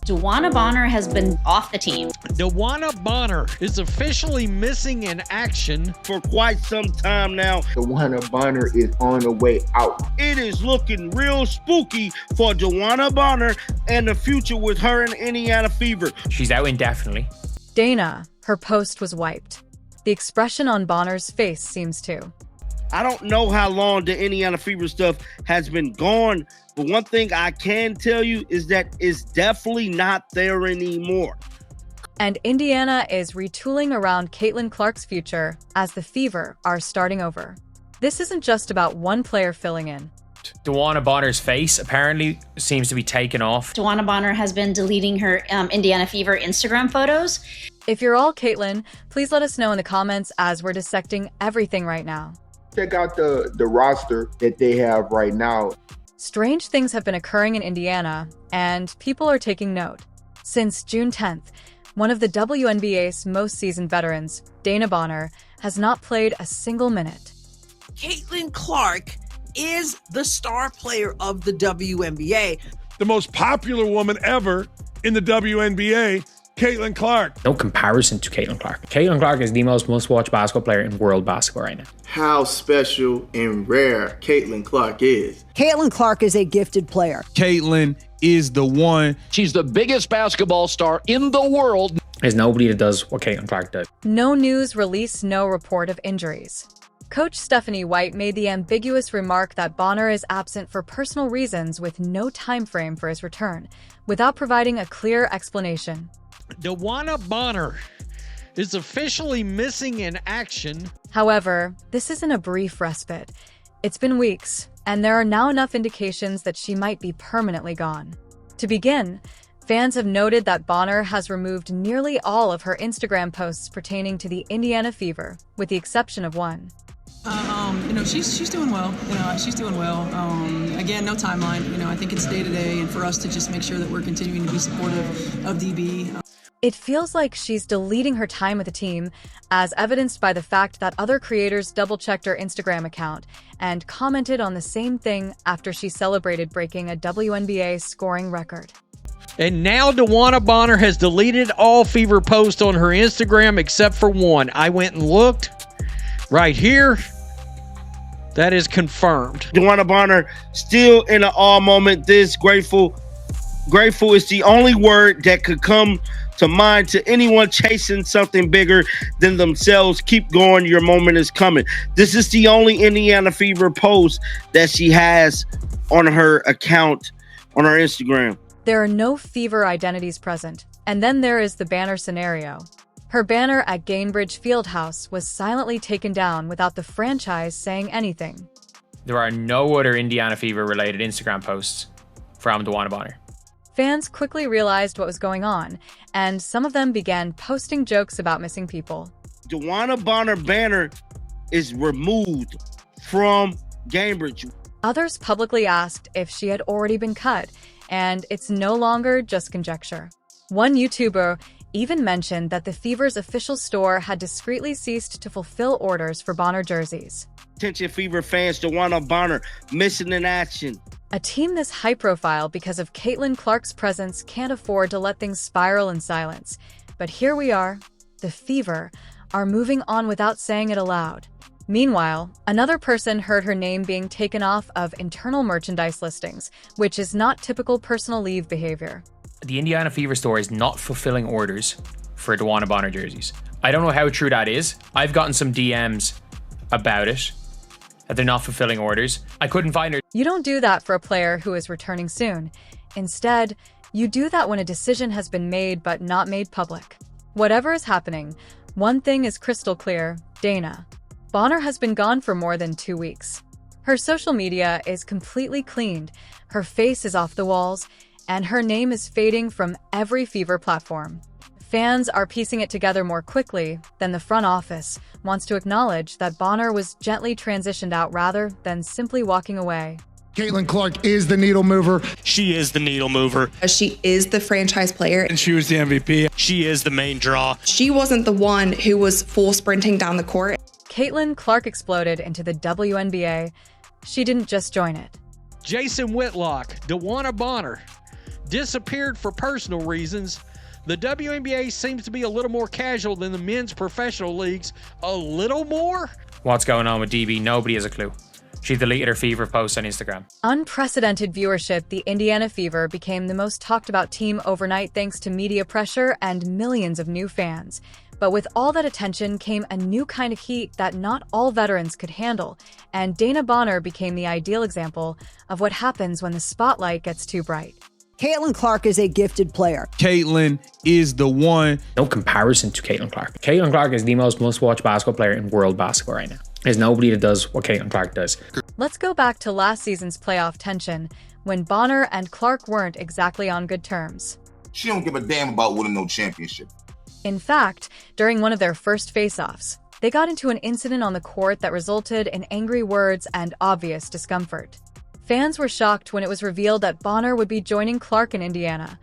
DeWanna Bonner has been off the team. DeWanna Bonner is officially missing in action for quite some time now. DeWanna Bonner is on the way out. It is looking real spooky for DeWanna Bonner and the future with her in Indiana Fever. She's out indefinitely. Dana, her post was wiped. The expression on Bonner's face seems to. I don't know how long the Indiana Fever stuff has been gone, but one thing I can tell you is that it's definitely not there anymore. And Indiana is retooling around Caitlin Clark's future as the Fever are starting over. This isn't just about one player filling in. DeWanna Bonner's face apparently seems to be taken off. DeWanna Bonner has been deleting her Indiana Fever Instagram photos. If you're all Caitlin, please let us know in the comments as we're dissecting everything right now. Check out the roster that they have right now. Strange things have been occurring in Indiana, and people are taking note. Since June 10th, one of the WNBA's most seasoned veterans, Dana Bonner, has not played a single minute. Caitlin Clark is the star player of the WNBA. The most popular woman ever in the WNBA, Caitlin Clark. No comparison to Caitlin Clark. Caitlin Clark is the most must-watch basketball player in world basketball right now. How special and rare Caitlin Clark is. Caitlin Clark is a gifted player. Caitlin is the one. She's the biggest basketball star in the world. There's nobody that does what Caitlin Clark does. No news release, no report of injuries. Coach Stephanie White made the ambiguous remark that Bonner is absent for personal reasons with no time frame for his return, without providing a clear explanation. DeWanna Bonner is officially missing in action. However, this isn't a brief respite. It's been weeks, and there are now enough indications that she might be permanently gone. To begin, fans have noted that Bonner has removed nearly all of her Instagram posts pertaining to the Indiana Fever, with the exception of one. She's doing well. She's doing well. Again, no timeline. I think it's day to day, and for us to just make sure that we're continuing to be supportive of DB. It feels like she's deleting her time with the team, as evidenced by the fact that other creators double-checked her Instagram account and commented on the same thing after she celebrated breaking a WNBA scoring record. And now DeWanna Bonner has deleted all Fever posts on her Instagram except for one. I went and looked right here. That is confirmed. DeWanna Bonner still in an awe moment. This grateful is the only word that could come to mind to anyone chasing something bigger than themselves. Keep going, your moment is coming. This is the only Indiana Fever post that she has on her account on her Instagram. There are no Fever identities present, and then there is the banner scenario. Her banner at Gainbridge Fieldhouse was silently taken down without the franchise saying anything. There are no other Indiana Fever related Instagram posts from DeWanna Bonner. Fans quickly realized what was going on, and some of them began posting jokes about missing people. DeWanna Bonner banner is removed from Gainbridge. Others publicly asked if she had already been cut, and it's no longer just conjecture. One YouTuber even mentioned that the Fever's official store had discreetly ceased to fulfill orders for Bonner jerseys. Attention Fever fans, DeWanna Bonner missing in action. A team this high-profile because of Caitlin Clark's presence can't afford to let things spiral in silence. But here we are. The Fever are moving on without saying it aloud. Meanwhile, another person heard her name being taken off of internal merchandise listings, which is not typical personal leave behavior. The Indiana Fever store is not fulfilling orders for DeWanna Bonner jerseys. I don't know how true that is. I've gotten some DMs about it, that they're not fulfilling orders. I couldn't find her. You don't do that for a player who is returning soon. Instead, you do that when a decision has been made but not made public. Whatever is happening, one thing is crystal clear: Dana Bonner has been gone for more than 2 weeks. Her social media is completely cleaned, her face is off the walls, and her name is fading from every Fever platform. Fans are piecing it together more quickly than the front office wants to acknowledge that Bonner was gently transitioned out rather than simply walking away. Caitlin Clark is the needle mover. She is the needle mover. She is the franchise player. And she was the MVP. She is the main draw. She wasn't the one who was full sprinting down the court. Caitlin Clark exploded into the WNBA. She didn't just join it. Jason Whitlock, DeWanna Bonner, disappeared for personal reasons. The WNBA seems to be a little more casual than the men's professional leagues. A little more? What's going on with DB? Nobody has a clue. She deleted her Fever post on Instagram. Unprecedented viewership, the Indiana Fever became the most talked about team overnight thanks to media pressure and millions of new fans. But with all that attention came a new kind of heat that not all veterans could handle, and DeWanna Bonner became the ideal example of what happens when the spotlight gets too bright. Caitlin Clark is a gifted player. Caitlin is the one. No comparison to Caitlin Clark. Caitlin Clark is the most must-watch basketball player in world basketball right now. There's nobody that does what Caitlin Clark does. Let's go back to last season's playoff tension, when Bonner and Clark weren't exactly on good terms. She don't give a damn about winning no championship. In fact, during one of their first face-offs, they got into an incident on the court that resulted in angry words and obvious discomfort. Fans were shocked when it was revealed that Bonner would be joining Clark in Indiana.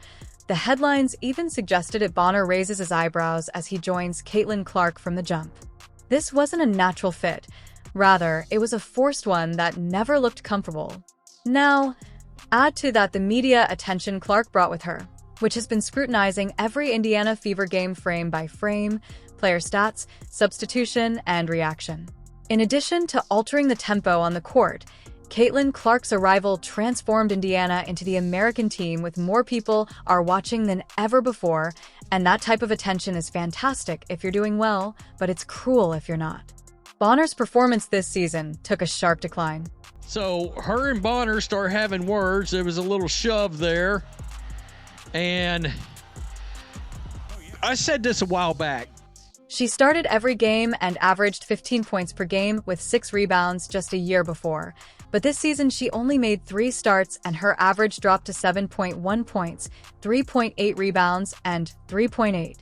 The headlines even suggested that Bonner raises his eyebrows as he joins Caitlin Clark from the jump. This wasn't a natural fit. Rather, it was a forced one that never looked comfortable. Now, add to that the media attention Clark brought with her, which has been scrutinizing every Indiana Fever game frame by frame, player stats, substitution, and reaction. In addition to altering the tempo on the court, Caitlin Clark's arrival transformed Indiana into the American team with more people are watching than ever before, and that type of attention is fantastic if you're doing well, but it's cruel if you're not. Bonner's performance this season took a sharp decline. So her and Bonner start having words. There was a little shove there. And I said this a while back. She started every game and averaged 15 points per game with 6 rebounds just a year before. But this season, she only made 3 starts and her average dropped to 7.1 points, 3.8 rebounds, and 3.8.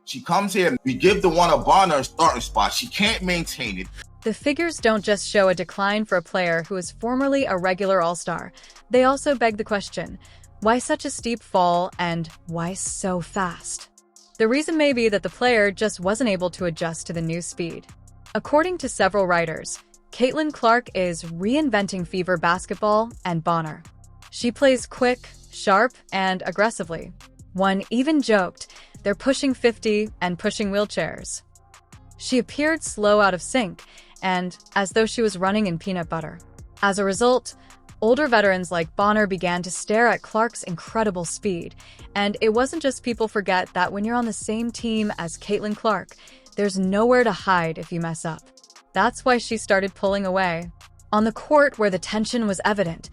She comes here, we give DeWanna Bonner a starting spot. She can't maintain it. The figures don't just show a decline for a player who was formerly a regular All-Star. They also beg the question, why such a steep fall and why so fast? The reason may be that the player just wasn't able to adjust to the new speed. According to several writers, Caitlin Clark is reinventing Fever basketball and Bonner. She plays quick, sharp, and aggressively. One even joked, they're pushing 50 and pushing wheelchairs. She appeared slow out of sync, and as though she was running in peanut butter. As a result, older veterans like Bonner began to stare at Clark's incredible speed, and it wasn't just people forget that when you're on the same team as Caitlin Clark, there's nowhere to hide if you mess up. That's why she started pulling away. On the court where the tension was evident,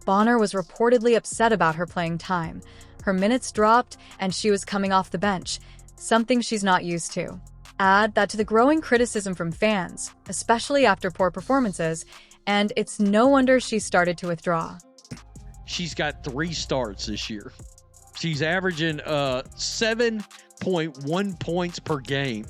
Bonner was reportedly upset about her playing time. Her minutes dropped and she was coming off the bench, something she's not used to. Add that to the growing criticism from fans, especially after poor performances, and it's no wonder she started to withdraw. She's got 3 starts this year. She's averaging 7.1 points per game.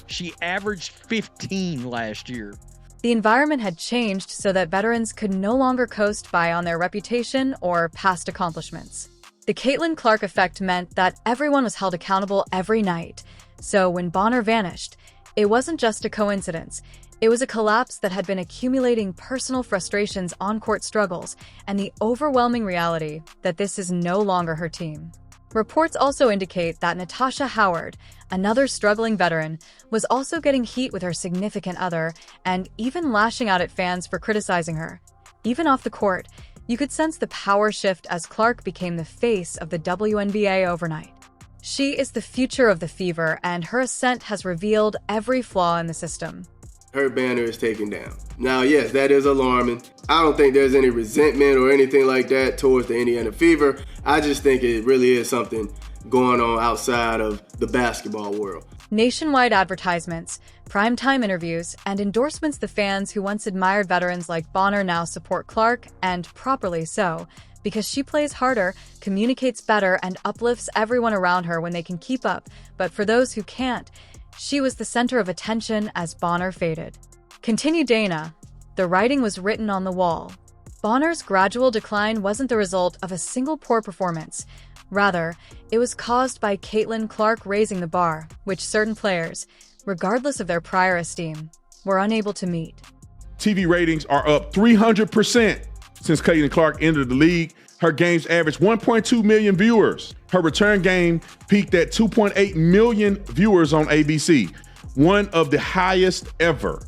She averaged 15 last year. The environment had changed so that veterans could no longer coast by on their reputation or past accomplishments. The Caitlin Clark effect meant that everyone was held accountable every night. So when Bonner vanished, it wasn't just a coincidence. It was a collapse that had been accumulating personal frustrations, on-court struggles, and the overwhelming reality that this is no longer her team. Reports also indicate that Natasha Howard, another struggling veteran, was also getting heat with her significant other and even lashing out at fans for criticizing her. Even off the court, you could sense the power shift as Clark became the face of the WNBA overnight. She is the future of the Fever, and her ascent has revealed every flaw in the system. Her banner is taken down. Now, yes, that is alarming. I don't think there's any resentment or anything like that towards the Indiana Fever. I just think it really is something going on outside of the basketball world. Nationwide advertisements, primetime interviews, and endorsements the fans who once admired veterans like Bonner now support Clark, and properly so, because she plays harder, communicates better, and uplifts everyone around her when they can keep up. But for those who can't, she was the center of attention as Bonner faded. Continue Dana. The writing was written on the wall. Bonner's gradual decline wasn't the result of a single poor performance. Rather, it was caused by Caitlin Clark raising the bar, which certain players, regardless of their prior esteem, were unable to meet. TV ratings are up 300% since Caitlin Clark entered the league. Her games averaged 1.2 million viewers. Her return game peaked at 2.8 million viewers on ABC, one of the highest ever.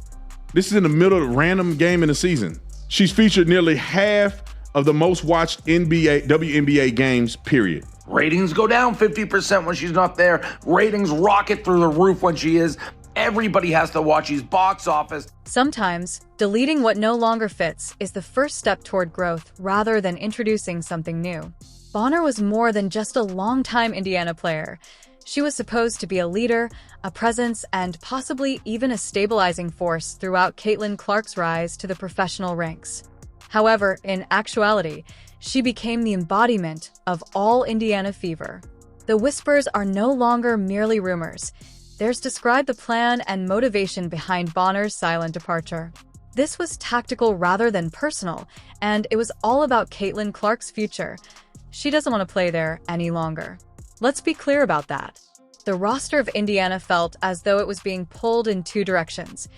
This is in the middle of a random game in the season. She's featured nearly half of the most watched WNBA games, period. Ratings go down 50% when she's not there. Ratings rocket through the roof when she is. Everybody has to watch. She's box office. Sometimes, deleting what no longer fits is the first step toward growth rather than introducing something new. Bonner was more than just a longtime Indiana player. She was supposed to be a leader, a presence, and possibly even a stabilizing force throughout Caitlin Clark's rise to the professional ranks. However, in actuality, she became the embodiment of all Indiana fever. The whispers are no longer merely rumors. There's described the plan and motivation behind Bonner's silent departure. This was tactical rather than personal, and it was all about Caitlin Clark's future. She doesn't want to play there any longer. Let's be clear about that. The roster of Indiana felt as though it was being pulled in two directions.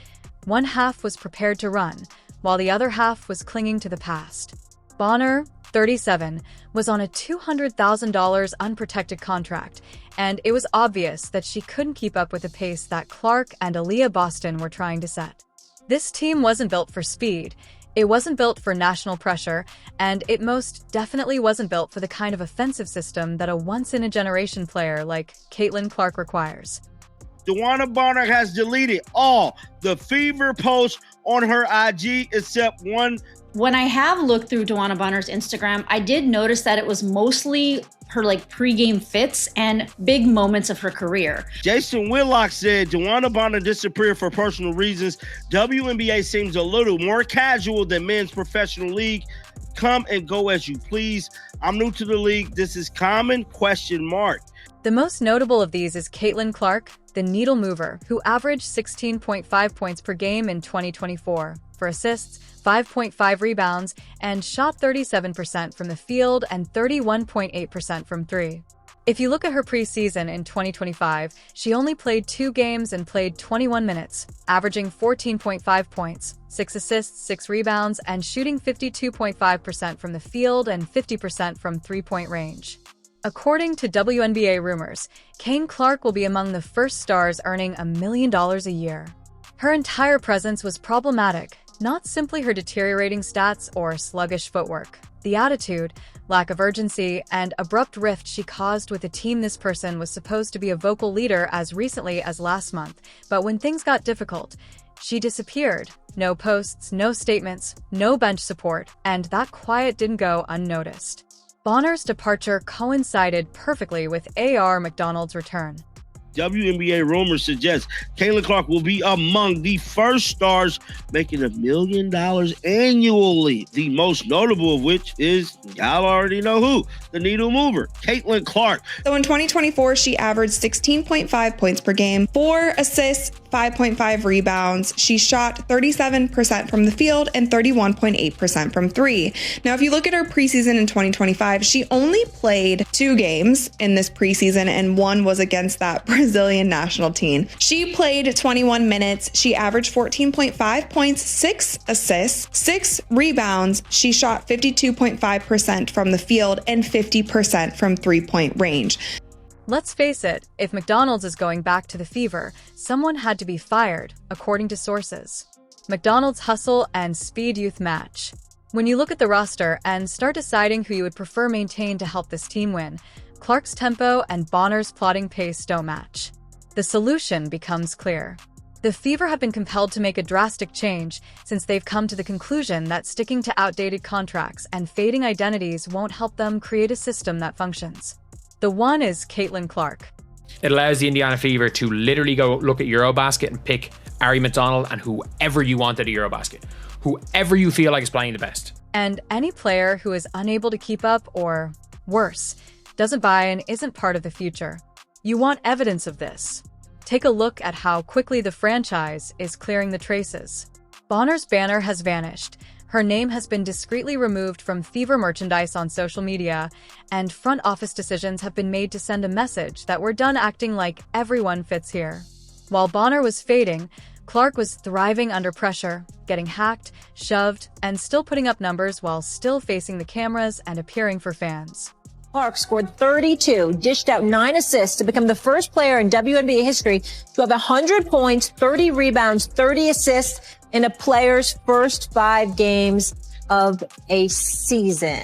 One half was prepared to run, while the other half was clinging to the past. Bonner, 37, was on a $200,000 unprotected contract, and it was obvious that she couldn't keep up with the pace that Clark and Aaliyah Boston were trying to set. This team wasn't built for speed, it wasn't built for national pressure, and it most definitely wasn't built for the kind of offensive system that a once-in-a-generation player like Caitlin Clark requires. DeWanna Bonner has deleted all the fever posts on her IG except one. When I have looked through DeWanna Bonner's Instagram, I did notice that it was mostly her pregame fits and big moments of her career. Jason Whitlock said DeWanna Bonner disappeared for personal reasons. WNBA seems a little more casual than men's professional league. Come and go as you please. I'm new to the league. This is common ? The most notable of these is Caitlin Clark, the needle mover, who averaged 16.5 points per game in 2024 for assists, 5.5 rebounds, and shot 37% from the field and 31.8% from three. If you look at her preseason in 2025, she only played 2 games and played 21 minutes, averaging 14.5 points, 6 assists, 6 rebounds, and shooting 52.5% from the field and 50% from three-point range. According to WNBA rumors, Caitlin Clark will be among the first stars earning $1 million a year. Her entire presence was problematic, not simply her deteriorating stats or sluggish footwork. The attitude, lack of urgency, and abrupt rift she caused with a team. This person was supposed to be a vocal leader as recently as last month, but when things got difficult, she disappeared. No posts, no statements, no bench support, and that quiet didn't go unnoticed. Bonner's departure coincided perfectly with A.R. McDonald's return. WNBA rumors suggest Caitlin Clark will be among the first stars making $1 million annually. The most notable of which is, y'all already know who, the needle mover, Caitlin Clark. So in 2024, she averaged 16.5 points per game, 4 assists, 5.5 rebounds. She shot 37% from the field and 31.8% from three. Now, if you look at her preseason in 2025, she only played 2 games in this preseason, and one was against that Brazilian national team. She played 21 minutes. She averaged 14.5 points, 6 assists, 6 rebounds. She shot 52.5% from the field and 50% from three-point range. Let's face it, if McDonald's is going back to the fever, someone had to be fired, according to sources. McDonald's hustle and speed youth match. When you look at the roster and start deciding who you would prefer maintain to help this team win, Clark's tempo and Bonner's plodding pace don't match. The solution becomes clear. The Fever have been compelled to make a drastic change since they've come to the conclusion that sticking to outdated contracts and fading identities won't help them create a system that functions. The one is Caitlin Clark. It allows the Indiana Fever to literally go look at Eurobasket and pick Ari McDonald and whoever you want at a Eurobasket. Whoever you feel like is playing the best. And any player who is unable to keep up or, worse, doesn't buy in isn't part of the future. You want evidence of this. Take a look at how quickly the franchise is clearing the traces. Bonner's banner has vanished. Her name has been discreetly removed from Fever merchandise on social media, and front office decisions have been made to send a message that we're done acting like everyone fits here. While Bonner was fading, Clark was thriving under pressure, getting hacked, shoved, and still putting up numbers while still facing the cameras and appearing for fans. Clark scored 32, dished out 9 assists to become the first player in WNBA history to have 100 points, 30 rebounds, 30 assists in a player's first 5 games of a season.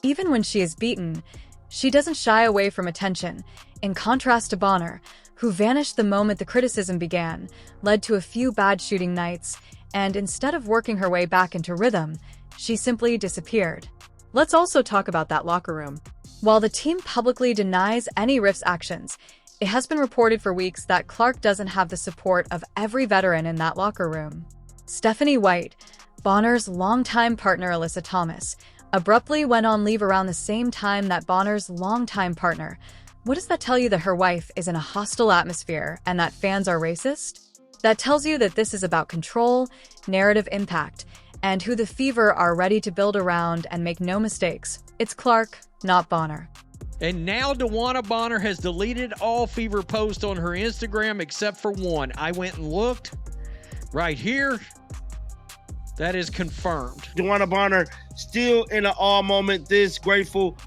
Even when she is beaten, she doesn't shy away from attention, in contrast to Bonner, who vanished the moment the criticism began, led to a few bad shooting nights, and instead of working her way back into rhythm, she simply disappeared. Let's also talk about that locker room. While the team publicly denies any Riff's actions, it has been reported for weeks that Clark doesn't have the support of every veteran in that locker room. Stephanie White, Bonner's longtime partner Alyssa Thomas, abruptly went on leave around the same time that Bonner's longtime partner. What does that tell you that her wife is in a hostile atmosphere and that fans are racist? That tells you that this is about control, narrative impact, and who the Fever are ready to build around, and make no mistakes. It's Clark, not Bonner. And now DeWanna Bonner has deleted all Fever posts on her Instagram except for one. I went and looked right here. That is confirmed. DeWanna Bonner still in an awe moment. This grateful.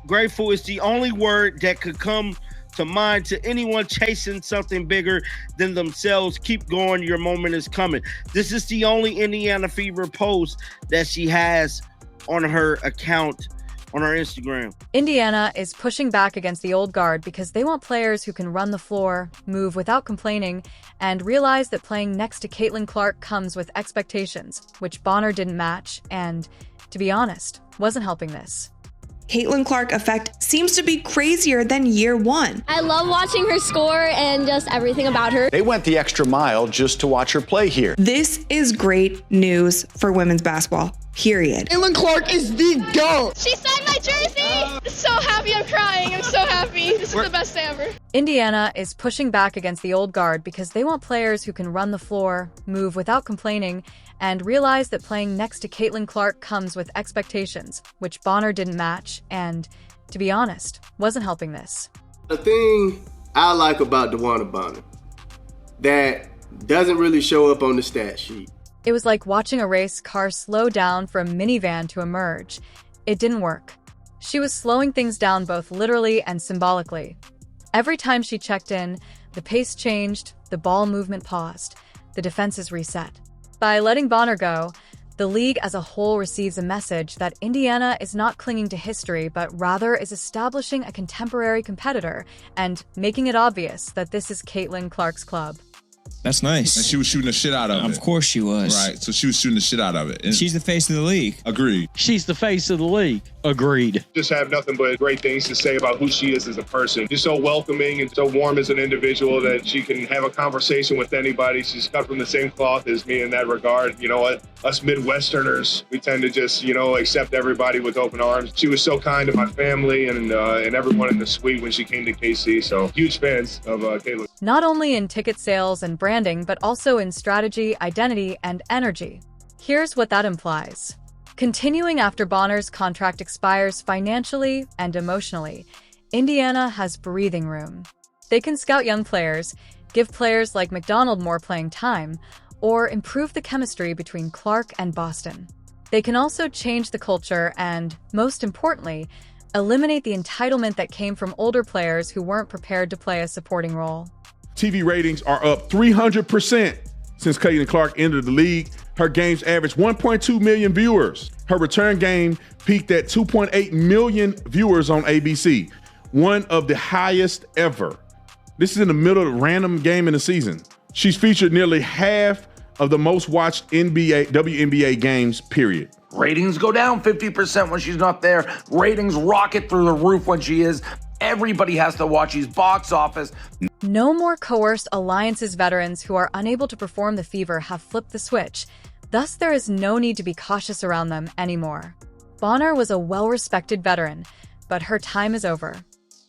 Grateful is the only word that could come to mind to anyone chasing something bigger than themselves. Keep going. Your moment is coming. This is the only Indiana Fever post that she has on her account on her Instagram. Indiana is pushing back against the old guard because they want players who can run the floor, move without complaining, and realize that playing next to Caitlin Clark comes with expectations, which Bonner didn't match and, to be honest, wasn't helping this. Caitlin Clark effect seems to be crazier than year one. I love watching her score and just everything about her. They went the extra mile just to watch her play here. This is great news for women's basketball, period. Caitlin Clark is the GOAT. She signed my jersey. So happy, I'm crying. I'm so happy. This is the best day ever. Indiana is pushing back against the old guard because they want players who can run the floor, move without complaining, and realize that playing next to Caitlin Clark comes with expectations, which Bonner didn't match and, to be honest, wasn't helping this. The thing I like about DeWanna Bonner that doesn't really show up on the stat sheet. It was like watching a race car slow down for a minivan to emerge. It didn't work. She was slowing things down both literally and symbolically. Every time she checked in, the pace changed, the ball movement paused, the defenses reset. By letting Bonner go, the league as a whole receives a message that Indiana is not clinging to history, but rather is establishing a contemporary competitor and making it obvious that this is Caitlin Clark's club. That's nice. And she was shooting the shit out of it. Of course she was. Right, so she was shooting the shit out of it. And she's the face of the league. Agreed. She's the face of the league. Agreed. Just have nothing but great things to say about who she is as a person. Just so welcoming and so warm as an individual that she can have a conversation with anybody. She's cut from the same cloth as me in that regard. You know what? Us Midwesterners, we tend to just, accept everybody with open arms. She was so kind to my family and everyone in the suite when she came to KC. So huge fans of Caitlin. Not only in ticket sales and branding, but also in strategy, identity, and energy. Here's what that implies. Continuing after Bonner's contract expires financially and emotionally, Indiana has breathing room. They can scout young players, give players like McDonald more playing time, or improve the chemistry between Clark and Boston. They can also change the culture and, most importantly, eliminate the entitlement that came from older players who weren't prepared to play a supporting role. TV ratings are up 300% since Caitlin Clark entered the league. Her games averaged 1.2 million viewers. Her return game peaked at 2.8 million viewers on ABC, one of the highest ever. This is in the middle of a random game in the season. She's featured nearly half of the most watched WNBA games, period. Ratings go down 50% when she's not there. Ratings rocket through the roof when she is. Everybody has to watch these box office. No more coerced alliances. Veterans who are unable to perform the Fever have flipped the switch. Thus, there is no need to be cautious around them anymore. Bonner was a well-respected veteran, but her time is over.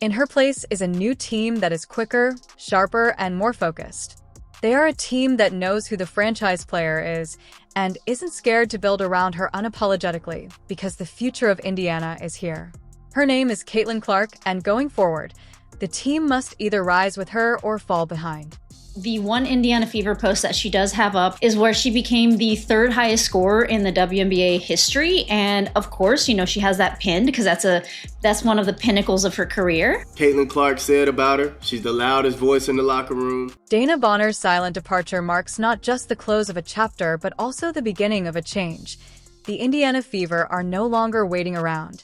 In her place is a new team that is quicker, sharper, and more focused. They are a team that knows who the franchise player is and isn't scared to build around her unapologetically because the future of Indiana is here. Her name is Caitlin Clark, and going forward, the team must either rise with her or fall behind. The one Indiana Fever post that she does have up is where she became the third highest scorer in the WNBA history. And of course, you know, she has that pinned because that's one of the pinnacles of her career. Caitlin Clark said about her, she's the loudest voice in the locker room. DeWanna Bonner's silent departure marks not just the close of a chapter, but also the beginning of a change. The Indiana Fever are no longer waiting around.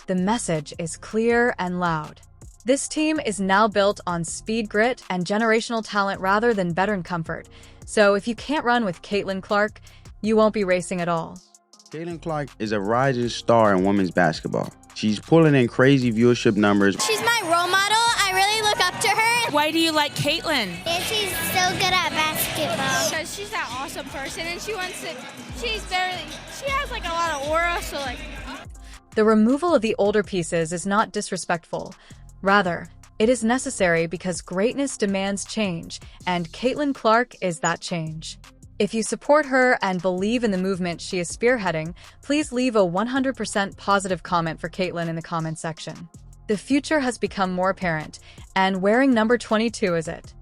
The message is clear and loud. This team is now built on speed, grit, and generational talent rather than veteran comfort. So if you can't run with Caitlin Clark, you won't be racing at all. Caitlin Clark is a rising star in women's basketball. She's pulling in crazy viewership numbers. She's my role model. I really look up to her. Why do you like Caitlin? Yeah, she's so good at basketball. Because she's that awesome person, and she has like a lot of aura, so like. The removal of the older pieces is not disrespectful. Rather, it is necessary because greatness demands change, and Caitlin Clark is that change. If you support her and believe in the movement she is spearheading, please leave a 100% positive comment for Caitlin in the comment section. The future has become more apparent, and wearing number 22 is it.